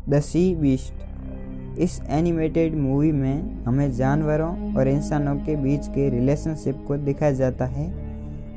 The sea beast. इस animated movie में हमें जानवरों और इंसानों के बीच के रिलेशनशिप को दिखाया जाता है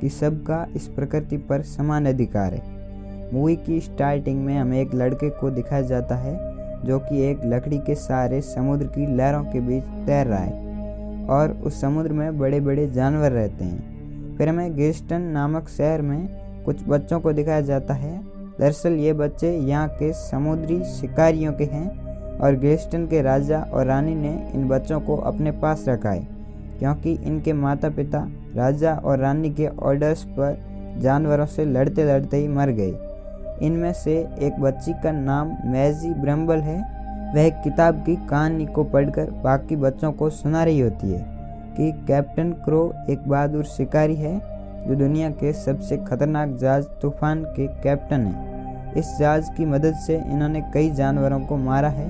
कि सबका इस प्रकृति पर समान अधिकार है। मूवी की स्टार्टिंग में हमें एक लड़के को दिखाया जाता है जो कि एक लकड़ी के सहारे समुद्र की लहरों के बीच तैर रहा है और उस समुद्र में बड़े बड़े जानवर रहते हैं। फिर हमें गिल्स्टन नामक शहर में कुछ बच्चों को दिखाया जाता है। दरअसल ये बच्चे यहाँ के समुद्री शिकारियों के हैं और गिल्स्टन के राजा और रानी ने इन बच्चों को अपने पास रखा है क्योंकि इनके माता पिता राजा और रानी के ऑर्डर्स पर जानवरों से लड़ते लड़ते ही मर गए। इनमें से एक बच्ची का नाम मैजी ब्रम्बल है। वह किताब की कहानी को पढ़कर बाकी बच्चों को सुना रही होती है कि कैप्टन क्रो एक बहादुर शिकारी है जो दुनिया के सबसे खतरनाक जहाज तूफान के कैप्टन हैं। इस जहाज की मदद से इन्होंने कई जानवरों को मारा है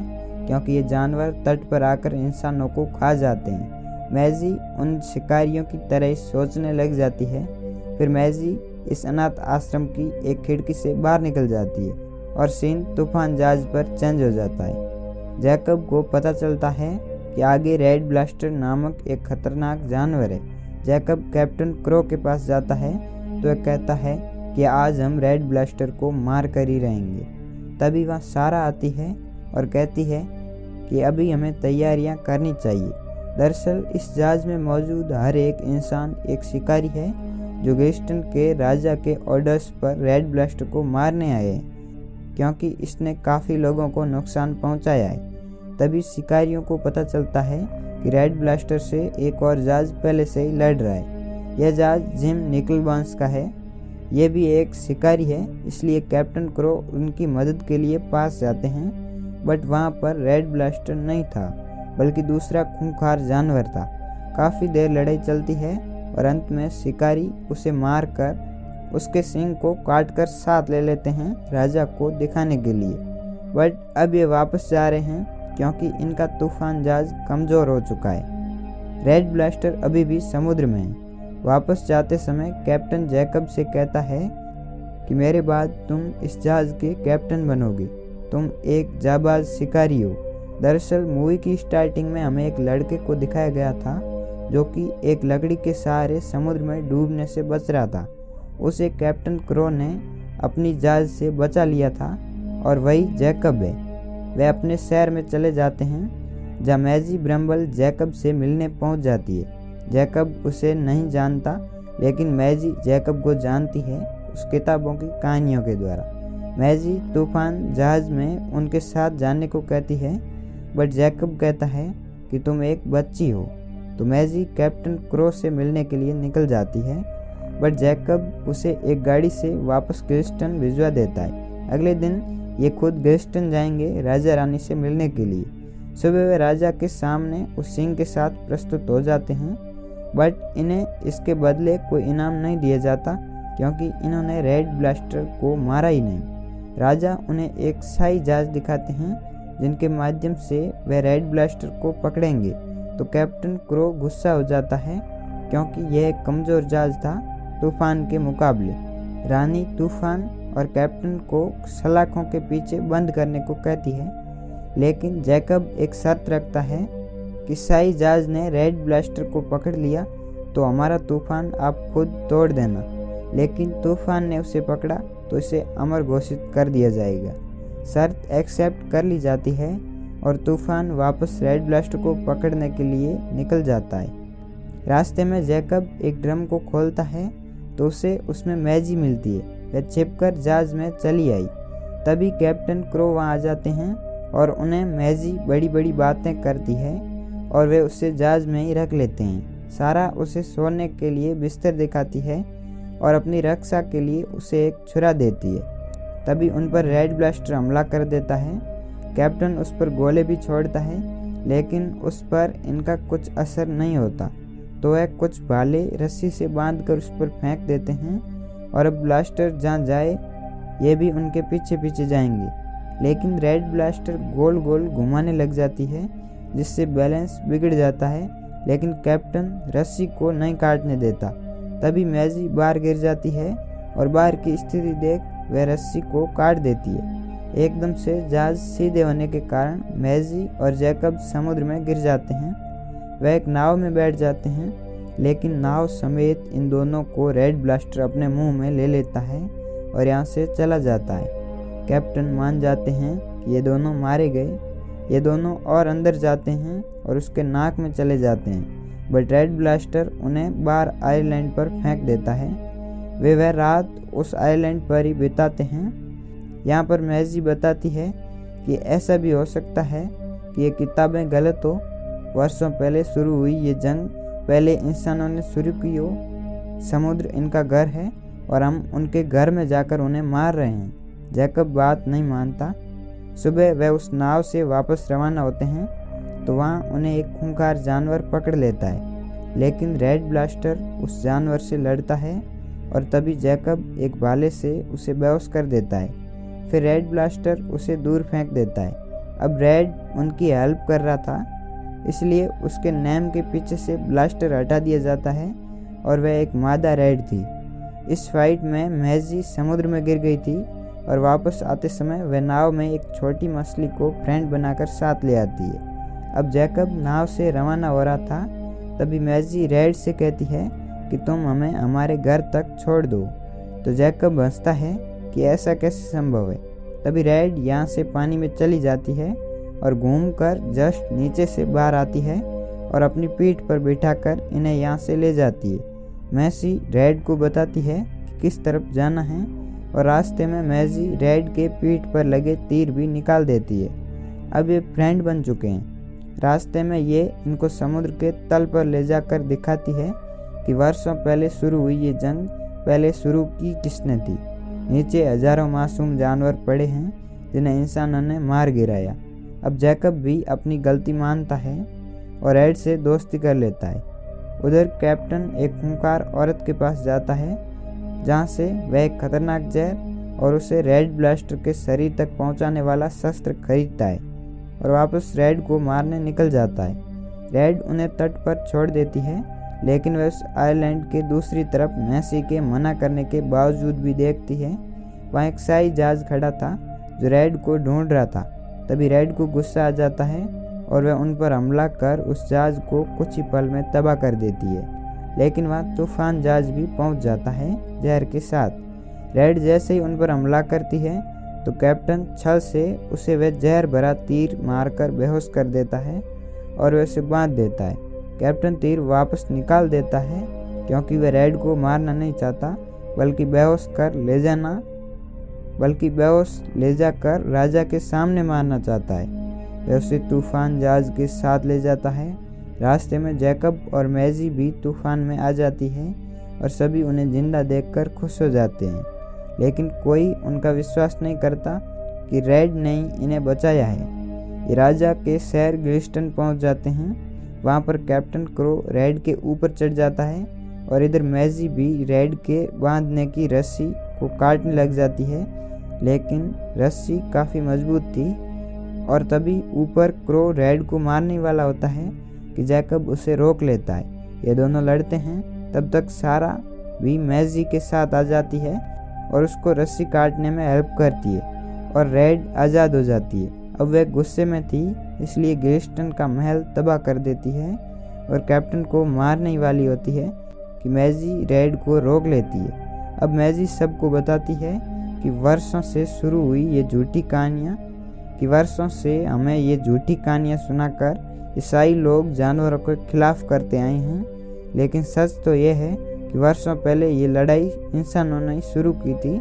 क्योंकि ये जानवर तट पर आकर इंसानों को खा जाते हैं। मैजी उन शिकारियों की तरह सोचने लग जाती है। फिर मैजी इस अनाथ आश्रम की एक खिड़की से बाहर निकल जाती है और सीन तूफान जहाज पर चेंज हो जाता है। जैकब को पता चलता है कि आगे रेड ब्लास्टर नामक एक खतरनाक जानवर है। जैकब कैप्टन क्रो के पास जाता है तो वह कहता है कि आज हम रेड ब्लास्टर को मार कर ही रहेंगे। तभी वहाँ सारा आती है और कहती है कि अभी हमें तैयारियां करनी चाहिए। दरअसल इस जहाज में मौजूद हर एक इंसान एक शिकारी है जो गिल्स्टन के राजा के ऑर्डर्स पर रेड ब्लास्टर को मारने आए हैं क्योंकि इसने काफ़ी लोगों को नुकसान पहुंचाया है। तभी शिकारियों को पता चलता है कि रेड ब्लास्टर से एक और जहाज पहले से ही लड़ रहा है। यह जहाज जिम निकलबॉन्स का है। यह भी एक शिकारी है, इसलिए कैप्टन क्रो उनकी मदद के लिए पास जाते हैं। बट वहाँ पर रेड ब्लास्टर नहीं था बल्कि दूसरा खूंखार जानवर था। काफ़ी देर लड़ाई चलती है और अंत में शिकारी उसे मार कर उसके सींग को काट कर साथ ले लेते हैं राजा को दिखाने के लिए। बट अब ये वापस जा रहे हैं क्योंकि इनका तूफान जहाज कमज़ोर हो चुका है। रेड ब्लास्टर अभी भी समुद्र में है। वापस जाते समय कैप्टन जैकब से कहता है कि मेरे बाद तुम इस जहाज के कैप्टन बनोगे। तुम एक जाबाज शिकारी हो। दरअसल मूवी की स्टार्टिंग में हमें एक लड़के को दिखाया गया था जो कि एक लकड़ी के सहारे समुद्र में डूबने से बच रहा था। उसे कैप्टन क्रो ने अपनी जहाज से बचा लिया था और वही जैकब है। वे अपने शहर में चले जाते हैं जहाँ मैजी ब्रम्बल जैकब से मिलने पहुंच जाती है। जैकब उसे नहीं जानता लेकिन मैजी जैकब को जानती है उस किताबों की कहानियों के द्वारा। मैजी तूफान जहाज में उनके साथ जाने को कहती है बट जैकब कहता है कि तुम एक बच्ची हो। तो मैजी कैप्टन क्रो से मिलने के लिए निकल जाती है बट जैकब उसे एक गाड़ी से वापस गिल्स्टन भिजवा देता है। अगले दिन ये खुद गिल्स्टन जाएंगे राजा रानी से मिलने के लिए। सुबह वे राजा के सामने उस सिंह के साथ प्रस्तुत हो जाते हैं बट इन्हें इसके बदले कोई इनाम नहीं दिया जाता क्योंकि इन्होंने रेड ब्लास्टर को मारा ही नहीं। राजा उन्हें एक शाही जहाज दिखाते हैं जिनके माध्यम से वे रेड ब्लास्टर को पकड़ेंगे। तो कैप्टन क्रो गुस्सा हो जाता है क्योंकि यह एक कमज़ोर जहाज था तूफान के मुकाबले। रानी तूफान और कैप्टन को सलाखों के पीछे बंद करने को कहती है लेकिन जैकब एक शर्त रखता है कि शाही जहाज ने रेड ब्लास्टर को पकड़ लिया तो हमारा तूफान आप खुद तोड़ देना। लेकिन तूफान ने उसे पकड़ा तो इसे अमर घोषित कर दिया जाएगा। शर्त एक्सेप्ट कर ली जाती है और तूफान वापस रेड ब्लास्टर को पकड़ने के लिए निकल जाता है। रास्ते में जैकब एक ड्रम को खोलता है तो उसे उसमें मैजी मिलती है। वह छिपकर जहाज में चली आई। तभी कैप्टन क्रो वहाँ आ जाते हैं और उन्हें मैजी बड़ी बड़ी बातें करती है और वे उसे जहाज में ही रख लेते हैं। सारा उसे सोने के लिए बिस्तर दिखाती है और अपनी रक्षा के लिए उसे एक छुरा देती है। तभी उन पर रेड ब्लास्टर हमला कर देता है। कैप्टन उस पर गोले भी छोड़ता है लेकिन उस पर इनका कुछ असर नहीं होता तो वह कुछ भाले रस्सी से बांधकर उस पर फेंक देते हैं और अब ब्लास्टर जहाँ जाए ये भी उनके पीछे पीछे जाएंगे। लेकिन रेड ब्लास्टर गोल गोल घुमाने लग जाती है जिससे बैलेंस बिगड़ जाता है लेकिन कैप्टन रस्सी को नहीं काटने देता। तभी मैजी बाहर गिर जाती है और बाहर की स्थिति देख वह रस्सी को काट देती है। एकदम से जहाज सीधे होने के कारण मैजी और जैकब समुद्र में गिर जाते हैं। वह एक नाव में बैठ जाते हैं, लेकिन नाव समेत इन दोनों को रेड ब्लास्टर अपने मुंह में ले लेता है और यहाँ से चला जाता है। कैप्टन मान जाते हैं कि ये दोनों मारे गए। ये दोनों और अंदर जाते हैं और उसके नाक में चले जाते हैं, बट रेड ब्लास्टर उन्हें बार आइलैंड पर फेंक देता है। वे वह रात उस आइलैंड पर ही बिताते हैं। यहाँ पर मैजी बताती है कि ऐसा भी हो सकता है कि ये किताबें गलत हो। वर्षों पहले शुरू हुई ये जंग पहले इंसानों ने शुरू की हो। समुद्र इनका घर है और हम उनके घर में जाकर उन्हें मार रहे हैं। जैकब बात नहीं मानता। सुबह वह उस नाव से वापस रवाना होते हैं तो वहाँ उन्हें एक खूंखार जानवर पकड़ लेता है, लेकिन रेड ब्लास्टर उस जानवर से लड़ता है और तभी जैकब एक भाले से उसे बेहोश कर देता है। फिर रेड ब्लास्टर उसे दूर फेंक देता है। अब रेड उनकी हेल्प कर रहा था, इसलिए उसके नेम के पीछे से ब्लास्टर हटा दिया जाता है और वह एक मादा रेड थी। इस फाइट में मैजी समुद्र में गिर गई थी और वापस आते समय वह नाव में एक छोटी मछली को फ्रेंड बनाकर साथ ले आती है। अब जैकब नाव से रवाना हो रहा था, तभी मैजी रेड से कहती है कि तुम हमें हमारे घर तक छोड़ दो। तो जैकब हंसता है कि ऐसा कैसे संभव है। तभी रेड यहाँ से पानी में चली जाती है और घूमकर जस्ट नीचे से बाहर आती है और अपनी पीठ पर बिठाकर इन्हें यहाँ से ले जाती है। मैसी रेड को बताती है कि किस तरफ जाना है और रास्ते में मैजी रेड के पीठ पर लगे तीर भी निकाल देती है। अब ये फ्रेंड बन चुके हैं। रास्ते में ये इनको समुद्र के तल पर ले जाकर दिखाती है कि वर्षों पहले शुरू हुई ये जंग पहले शुरू की किसने थी। नीचे हजारों मासूम जानवर पड़े हैं जिन्हें इंसानों ने मार गिराया। अब जैकब भी अपनी गलती मानता है और रेड से दोस्ती कर लेता है। उधर कैप्टन एक खूंखार औरत के पास जाता है, जहाँ से वह एक खतरनाक जहर और उसे रेड ब्लास्टर के शरीर तक पहुँचाने वाला शस्त्र खरीदता है और वापस रेड को मारने निकल जाता है। रेड उन्हें तट पर छोड़ देती है, लेकिन वह उस आइलैंड के दूसरी तरफ मैसी के मना करने के बावजूद भी देखती है। वहाँ एक शाही जहाज खड़ा था जो रेड को ढूंढ रहा था। तभी रेड को गुस्सा आ जाता है और वह उन पर हमला कर उस जहाज को कुछ ही पल में तबाह कर देती है, लेकिन वहाँ तूफान जहाज भी पहुँच जाता है जहर के साथ। रेड जैसे ही उन पर हमला करती है तो कैप्टन छल से उसे वह जहर भरा तीर मारकर बेहोश कर देता है और वह उसे बांध देता है। कैप्टन तीर वापस निकाल देता है क्योंकि वह रेड को मारना नहीं चाहता, बल्कि बेहोश ले जाकर राजा के सामने मारना चाहता है। वह उसे तूफान जहाज के साथ ले जाता है। रास्ते में जैकब और मैजी भी तूफान में आ जाती है और सभी उन्हें जिंदा देखकर खुश हो जाते हैं, लेकिन कोई उनका विश्वास नहीं करता कि रेड ने इन्हें बचाया है। ये राजा के शहर ग्लिस्टन पहुंच जाते हैं। वहां पर कैप्टन क्रो रेड के ऊपर चढ़ जाता है और इधर मैजी भी रेड के बांधने की रस्सी को काटने लग जाती है, लेकिन रस्सी काफ़ी मजबूत थी और तभी ऊपर क्रो रेड को मारने वाला होता है कि जैकब उसे रोक लेता है। ये दोनों लड़ते हैं। तब तक सारा भी मैजी के साथ आ जाती है और उसको रस्सी काटने में हेल्प करती है और रेड आज़ाद हो जाती है। अब वह गुस्से में थी, इसलिए ग्लिस्टन का महल तबाह कर देती है और कैप्टन को मारने वाली होती है कि मैजी रेड को रोक लेती है। अब मैजी सबको बताती है कि वर्षों से शुरू हुई ये झूठी कहानियाँ हमें ये झूठी कहानियाँ सुनाकर ईसाई लोग जानवरों के खिलाफ करते आए हैं, लेकिन सच तो ये है कि वर्षों पहले ये लड़ाई इंसानों ने शुरू की थी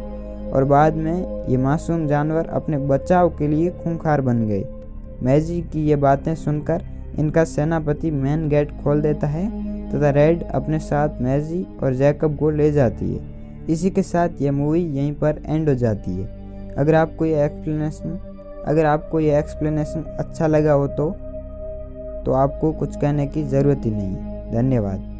और बाद में ये मासूम जानवर अपने बचाव के लिए खूंखार बन गए। मैजी की ये बातें सुनकर इनका सेनापति मेन गेट खोल देता है तथा रेड अपने साथ मैजी और जैकब को ले जाती है। इसी के साथ ये मूवी यहीं पर एंड हो जाती है। अगर आपको ये एक्सप्लेनेशन अच्छा लगा हो तो आपको कुछ कहने की ज़रूरत ही नहीं है। धन्यवाद।